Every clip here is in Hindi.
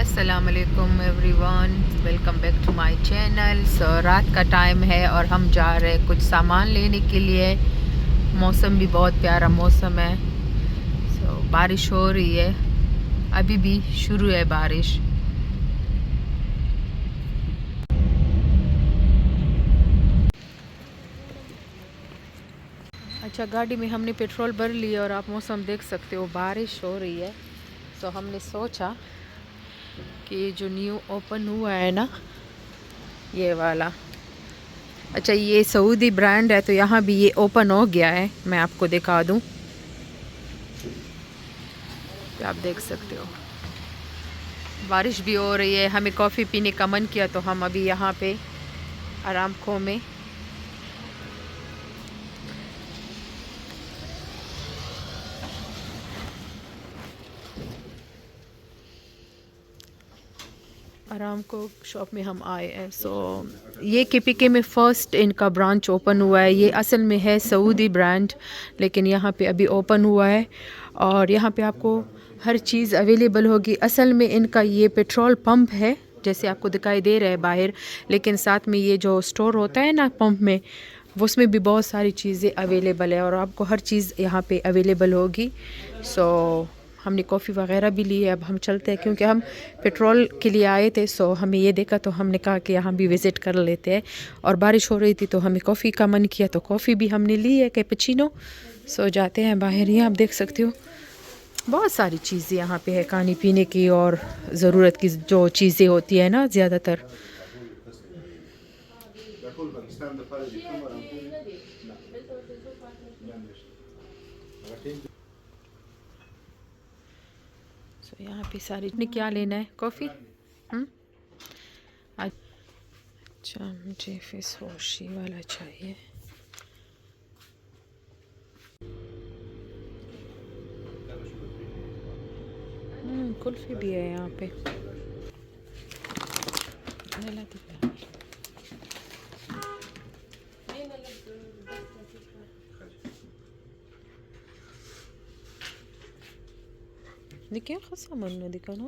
अस्सलाम वालेकुम everyone, welcome back to my channel. So रात का टाइम है और हम जा रहे हैं कुछ सामान लेने के लिए। मौसम भी बहुत प्यारा मौसम है। सो बारिश हो रही है, अभी भी शुरू है बारिश। अच्छा, गाड़ी में हमने पेट्रोल भर लिया और आप मौसम देख सकते हो, बारिश हो रही है। सो हमने सोचा कि ये जो न्यू ओपन हुआ है ना, ये वाला, अच्छा ये सऊदी ब्रांड है, तो यहाँ भी ये ओपन हो गया है। मैं आपको दिखा दूँ, तो आप देख सकते हो बारिश भी हो रही है। हमें कॉफ़ी पीने का मन किया तो हम अभी यहाँ पे आरामको में आरामको शॉप में हम आए हैं। सो ये केपीके में फ़र्स्ट इनका ब्रांच ओपन हुआ है। ये असल में है सऊदी ब्रांड, लेकिन यहाँ पे अभी ओपन हुआ है और यहाँ पे आपको हर चीज़ अवेलेबल होगी। असल में इनका ये पेट्रोल पंप है, जैसे आपको दिखाई दे रहा है बाहर, लेकिन साथ में ये जो स्टोर होता है ना पंप में, उसमें भी बहुत सारी चीज़ें अवेलेबल है और आपको हर चीज़ यहाँ पे अवेलेबल होगी। सो हमने कॉफ़ी वगैरह भी ली है। अब हम चलते हैं, क्योंकि हम पेट्रोल के लिए आए थे। सो हमें ये देखा तो हमने कहा कि यहाँ भी विज़िट कर लेते हैं, और बारिश हो रही थी तो हमें कॉफ़ी का मन किया, तो कॉफ़ी भी हमने ली है, कैपेचिनो। सो जाते हैं बाहर। ये आप देख सकते हो बहुत सारी चीज़ें यहाँ पे है खाने पीने की और ज़रूरत की जो चीज़ें होती है ना ज़्यादातर। सो यहाँ पे सारी ने क्या लेना है, कॉफ़ी? अच्छा, मुझे फेस वॉश वाला चाहिए। कुल्फ़ी भी है यहाँ पे। देखिए खसा मन दिखा ना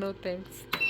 नो थैंक्स।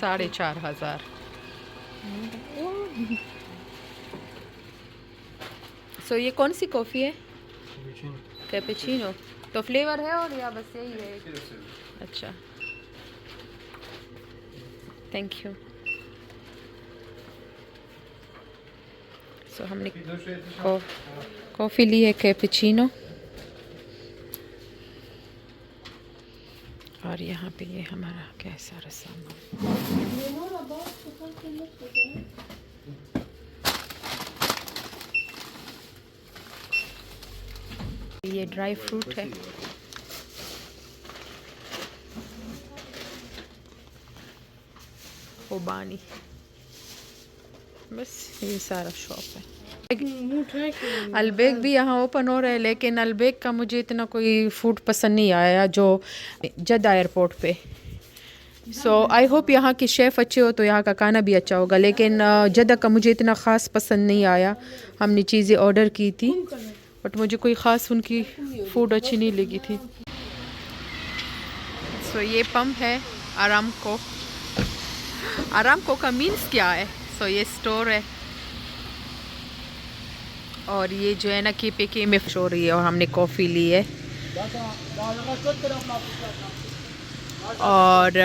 4,500। सो ये कौन सी कॉफ़ी है? कैपेचिनो। तो फ्लेवर है और या बस यही है? अच्छा, थैंक यू। सो हमने कॉफ़ी ली है कैपेचिनो, और यहाँ पे ये हमारा कैसा सामान। ये ड्राई फ्रूट है। ओबानी, बस ये सारा शॉप है। अलबेग भी यहाँ ओपन हो रहा है, लेकिन अलबेग का मुझे इतना कोई फूड पसंद नहीं आया जो जद्दा एयरपोर्ट पे। सो आई होप यहाँ के शेफ़ अच्छे हो तो यहाँ का खाना भी अच्छा होगा, लेकिन जद्दा का मुझे इतना ख़ास पसंद नहीं आया। हमने चीज़ें ऑर्डर की थी, बट मुझे कोई ख़ास उनकी फ़ूड अच्छी नहीं लगी थी। सो ये पंप है आरामको। आरामको का मीन्स क्या है? सो ये स्टोर है, और ये जो है ना केपीके में हो रही है, और हमने कॉफ़ी ली है। और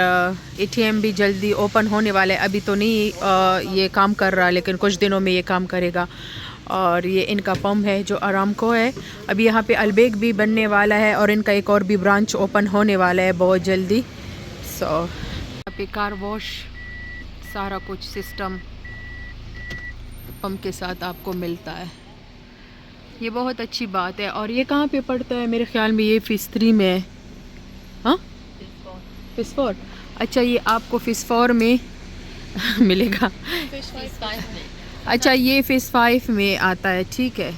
एटीएम भी जल्दी ओपन होने वाला है। अभी तो नहीं ये काम कर रहा, लेकिन कुछ दिनों में ये काम करेगा। और ये इनका पंप है जो आरामको है। अभी यहाँ पे अलबेग भी बनने वाला है, और इनका एक और भी ब्रांच ओपन होने वाला है बहुत जल्दी। सो यहाँ पे कार वॉश, सारा कुछ सिस्टम, रकम के साथ आपको मिलता है। ये बहुत अच्छी बात है। और ये कहाँ पे पड़ता है? मेरे ख्याल में ये फ़िस 3 में है। हाँ, फ़िस 4। अच्छा, ये आपको फ़िस 4 में मिलेगा। अच्छा, ये फ़िस 5 में आता है, ठीक है।